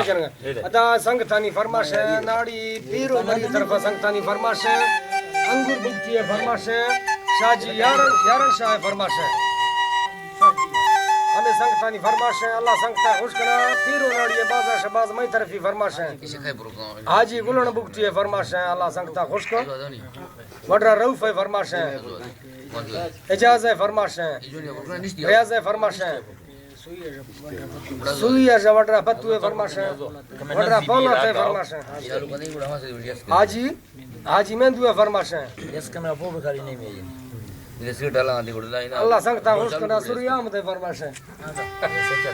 अदा संगतानी फरमाश है नाड़ी पीरो मरी तरफा संगतानी फरमाश है अंगूर बुगती है फरमाश है शाहजी यारन शाह फरमाश है हमें संगतानी फरमाश है अल्लाह संगता खुश करा पीरो नाड़ी बाजा शबाज मई तरफी फरमाश है हाजी गुलन बुगती है फरमाश है अल्लाह संगता खुश कर वडरा रऊफ है फरमाश है इजाज है फरमाश है रियाज है फरमाश है सुइया जवडरा पत्तू है फरमाश है वडरा पौना है फरमाश है हाजी मेंदू है फरमाश है इसका मैं वो भिखारी नहीं मिली ये सीट डाला आंधी गुड़ला इना अल्लाह संगता खुश करा सूर्या आमद है फरमाश है सच्चा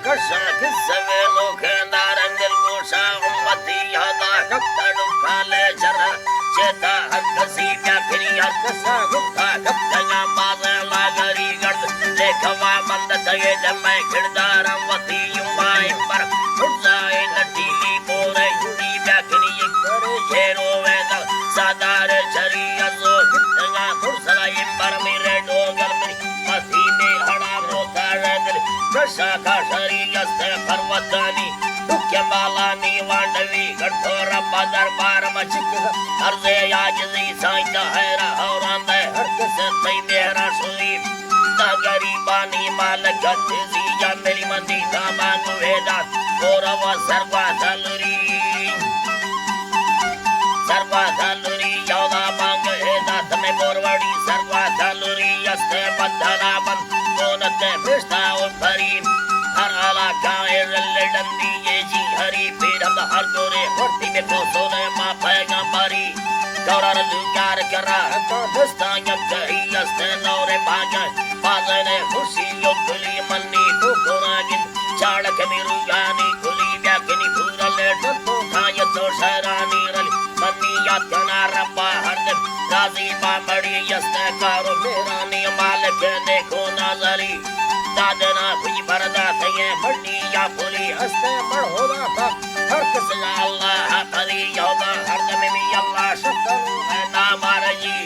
कशा किस्से लोखे नारंगल गोशा उम्मती यादा कत्तड़ु काले जरा चेता हदसी क्या खरिया कसा गुप्ता कत्तया माज़े लागरी गर्द देखवा मंद तये जमै खिरदारम वती युमाई पर फुजाए नटीली बोरे जुड़ी बैखनी करे शेरो वेदा सादार शरीया जो कत्तया थुरसलाई पर मेरे डोगल में मसी में हड़ा मोता रंगल कशा का शरीया से पर्वतानी दुख्य बालानी वांडवी गठोर बदर बार मचिक अर्ज़े याजजी साइंदा हैरा औरांद हर किसे तई मेहरा सुली ता गरीबानी मालक तेजी या मेरी मंदी सामान वेदा औरव सर्वा थलुरी यौदा मांग हेदा तमे बोरवाड़ी सर्वा थलुरी यस्ते बंधना बंद कोनते बेस्ता उठरी हर आला कायर लडंदी ये जी हरी पीर हम हर गोरे फटी में को सोने मां पैगंबरी गौरर लुकार करा तो दस्ता यही यस्ते नौरे भागे बाजने खुशी यो खुली मन्नी को कोरागिन चाड़ के मिरु यानी खुली व्याकनी पूरा लेट तो खाय तो शरानी रली मन्नी याद करना रब्बा हर दिन राजी बाबड़ी यस्ते कारो मेरा नी मालिक देखो नजरी दादना कुछ बरदा थे बड़ी या फुली हंसते मर होगा था हर किसी अल्लाह हरी योगा हर दम में अल्लाह शक्कर है नामार जी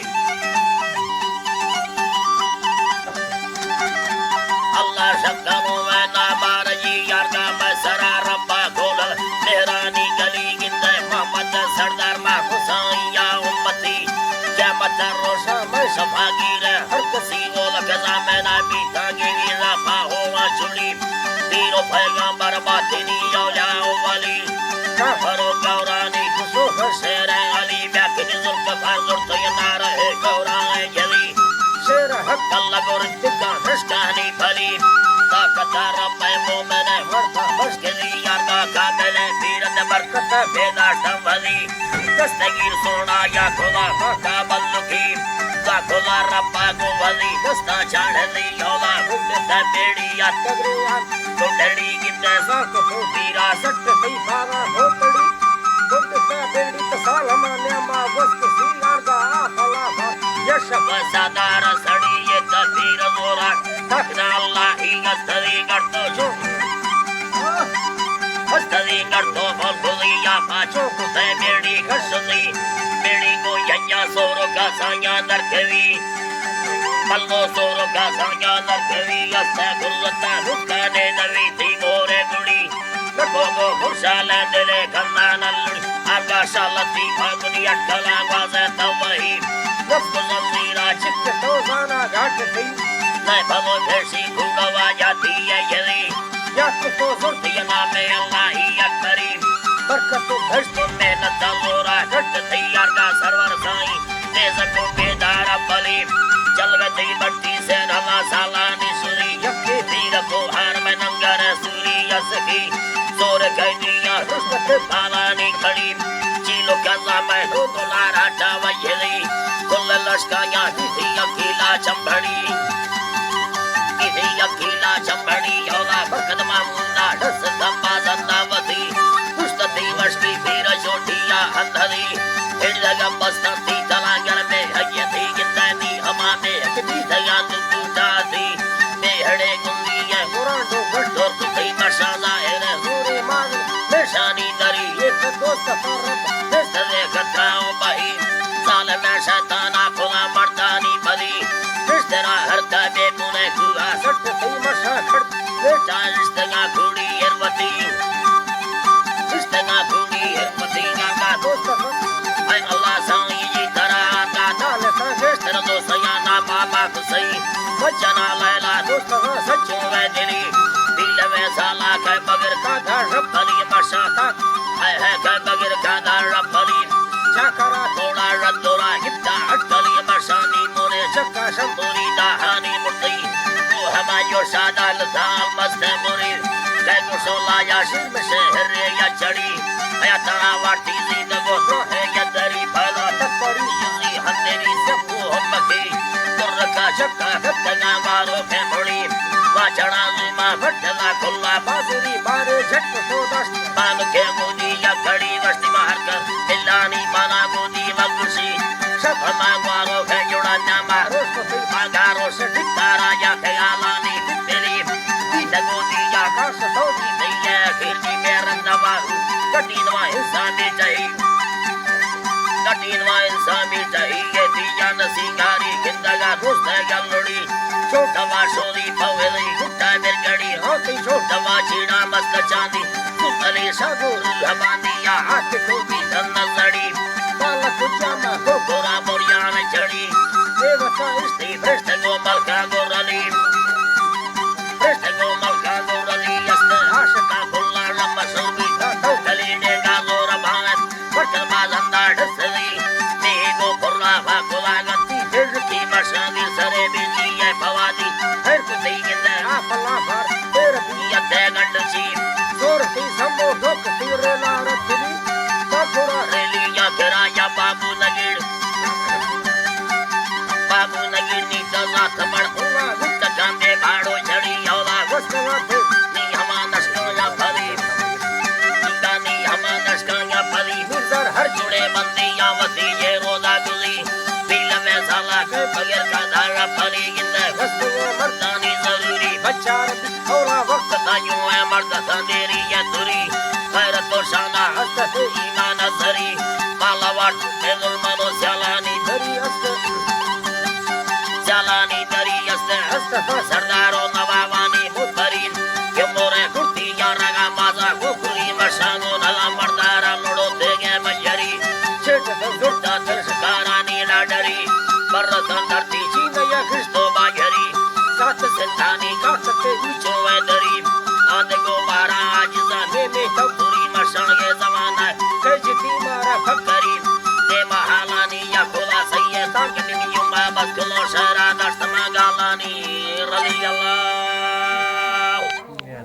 अल्लाह शक्कर है नामार जी यार का मसरा रब्बा खोल मेहरानी गली गिंदे मोहम्मद सरदार मा हुसैन या उम्मती क्या मत रोशा मैं सफागीर हर किसी को लगा मैं ना भी ताकि चुड़ी तीनों पैगंबर बातिनी यौजाओ वली काफरो गौरानी खुशूख शेर अली बैकनी जुल्फ़ार जुर्त नार है गौराए जली शेर हक अल्लाह गुरतिका हस्कानी भली ताकत रब मोमिन वर्ता बस के यार का काबिल पीरत बरकत बेदा संभली दस्तगीर सोना या खुदा का बल्लुकी का खुदा रब्बा को वली दस्ता चाढ़ली यौला गुप्ता बेड़िया तगरिया कोटड़ी की तैसा को पीरा सट सही पारा होतड़ी गुप्ता बेड़ी तसाल हमारे मा वस्त सीनार का आफला यश बसादार सड़ी ये तबीर जोरा तकना अल्लाह ही गस्तरी करतो जो गस्तरी करतो बोल बोलिया पाछो कुते बेड़ी खसली बेड़ी को यज्ञा सोरो का साया दरकवी मल्लो सोरो का साया दरकवी यस्ता गुरुता नुकाने नवी थी मोरे गुड़ी नको को खुशाला दिले खन्ना नल्लुड़ी आकाशालती फागुनी अट्ठला वाज़े तवही नफ्स जमीरा चिक तो जाना घाट थी मैं भगो भेसी घुगवा जाती है यली यक तो सुरती नामे अल्लाह ही अकबरी बरकत भस्त मेहनत लोरा घट थी यार का सरवर साईं तेज को बेदार बली चल गई बट्टी से रवा सालानी सुरी यके तीर को हार में नंगर सूरी यसकी जोर गईया रुस्मत पालानी खड़ी चीलो कजा में दो लारा टावयली कुल लश्काया थी अकेला चंबड़ी चंबड़ी योला बरकत मामूना दस धम्मा जन्नावती पुष्टती वष्टी पीर छोटिया अंधरी हिड़ जगह बस्तती तलांगर में हयती गिंदनी हमामे हकती दया दुटा थी बेहड़े गुंदी है पुरानो गढ़ कुती नशाजा है नूरे मान निशानी दरी एक दोस्त फरत दस दे कटाओ भाई साल में शैताना को खड़ इस्तगा खुड़ी हिरवती इस्तगा खुड़ी हिरवती गागा दोस्त ऐ अल्लाह साईं जी तरह का नाले सा गेस्ट तेरा दोस्त याना मामा खुसई बचना लैला दोस्त सच्चो वे दिली दिल में साला के बगैर का रब अली मशाता है के बगैर का रबली जाकरा थोड़ा रंदोरा हिप्ता अटली मशानी मोरे चक्का शम पूरी दाहानी मुर्दी वो हमायो शादा लदाल मस्त मोरी कै गुसोला या शिर में से हरे या चढ़ी या तना वाटी जिंदगो तो है या दरी फला तत्परी युली हंदेरी सबको हम की तुर्रका चक्का हत्तना मारो के मुड़ी वाचना जुमा फटला खुला बाजरी मारे झट तो दस्त बाल के गोदी या घड़ी वस्ती मार कर हिलानी माना गोदी मगुसी सब मांगवारो है जुड़ा नामा रोज तो मांगारो से टिकारा या ख्यालानी तेरी गोदी या काश तो नहीं है खिरनी में रंदवा कठिनवा इंसान भी चाहिए कठिनवा इंसान भी चाहिए दिया नसींगारी किंदगा दोस्त है गलड़ी छोटा दवा सोरी पवेली गुट्टा बिरगड़ी होती छोटा दवा चीड़ा मस्त चांदी कुतली सागुर हमानिया हाथ को भी धन लड़ी बाला कुचामा हो गोरा मोरिया में चढ़ी देवता ती भ्रष्ट गो मलका गोरली भ्रष्ट गो मलका गोरली अस्त आशका खुल्ला लम्बा सोबी कली डेगा लोर भात वर्कल बाजंदा ढसली नेगो खुल्ला भाकुला गति फिरती मशानी सरे बिजी है भवानी हर कुछ गिंदे आफला भर तेरे यते गंडसी सोरती संबो धोक तीरे लारतली बाकुरा रेलिया किराया बाबू नगीड़ नीचा नाथ बड़ हुआ गुप्त कांदे भाड़ो झड़ी औला वस्तवा थे नी हमा नस्कोया फली नी हमा नस्कोया फली मिर्जर हर जुड़े बंदियां वसी ये रोजा गुली दिल में साला के बगैर का धारा फली गिंदे वस्तवा मर्दानी जरूरी बचार औरा वक्त तायूं है मर्द संदेरी ये दुरी खैरत तो शाना हस्त थे ईमान धरी मालावाट के जुल्मनो स्यालानी धरी हस्त स्यालानी दरी अस्ते हस्त फस सरदारो नवाबानी मुतरीन के मोरे कुर्ती या रगा माजा कुकुरी मशांगो नला मर्दारा लड़ो देगे मजरी चेट दुर्ता दर्शकारानी लाडरी बर्रतन धरती चीनया क्रिस्तो बाजरी सात सिंधानी काट थे ऊंचो वे दरी आंधे को बारा आजिजा में तो पूरी मशांगे जमाना कई जिती मारा फक करी दे महालानी या खुला सैयद ताकि नियुमा बस कुलो शहरा दस्तमा गालानी रली अल्लाह